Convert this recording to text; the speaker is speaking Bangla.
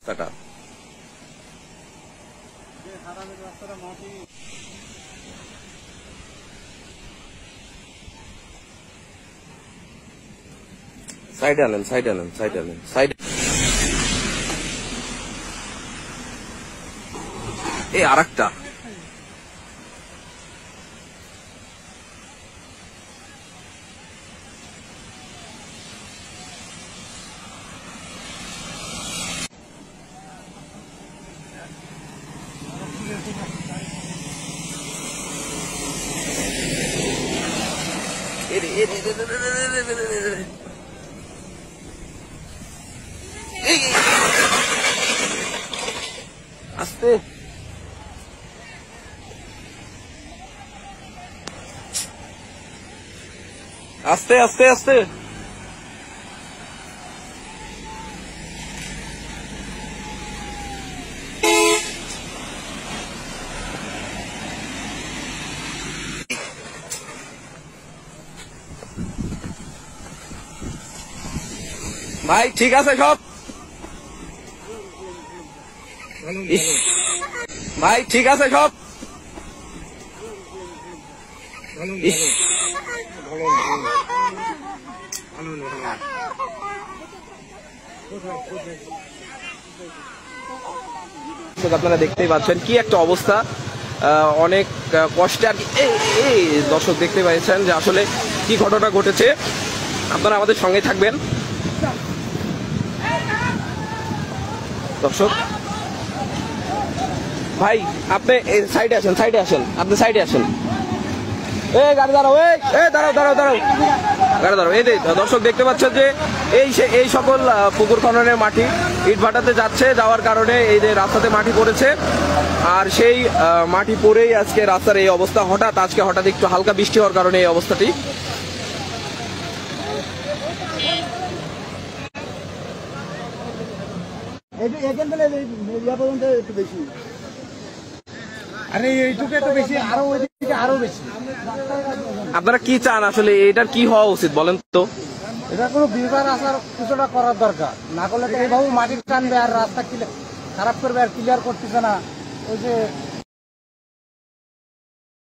টাটা। সাইডে আনেন, সাইডে আনেন, সাইডে আনেন, সাইড। এই আরেকটা আস্তে আস্তে আস্তে আস্তে। ভাই ঠিক আছে সব? ভাই ঠিক আছে সব? আপনারা দেখতেই পাচ্ছেন কি একটা অবস্থা, অনেক কষ্টে আর কি। এই দর্শক দেখতে পাচ্ছেন যে আসলে কি ঘটনা ঘটেছে, আপনারা আমাদের সঙ্গে থাকবেন। দর্শক ভাই আপনি সাইডে আসেন, সাইডে আসেন, আপনি সাইডে আসেন। এই গাড়ি দাঁড়াও, এই দাঁড়াও দাঁড়াও দাঁড়াও, গাড়ি দাঁড়াও। এই দর্শক দেখতে পাচ্ছেন যে এই সকল পুকুর খননের মাটি ইট ভাটাতে যাচ্ছে, যাওয়ার কারণে এই যে রাস্তাতে মাটি পড়েছে, আর সেই মাটি পড়েই আজকে রাস্তার এই অবস্থা। হঠাৎ একটু হালকা বৃষ্টি হওয়ার কারণে এই অবস্থাটি। আপনারা কি চান আসলে, এটার কি হওয়া উচিত বলেন তো? এটা কোনো বিভাগ আসার কিছুটা করার দরকার, না করলে তো এইভাবে মাটির টানবে আর রাস্তা খারাপ করবে আর ক্লিয়ার করতেছে না। ওই যে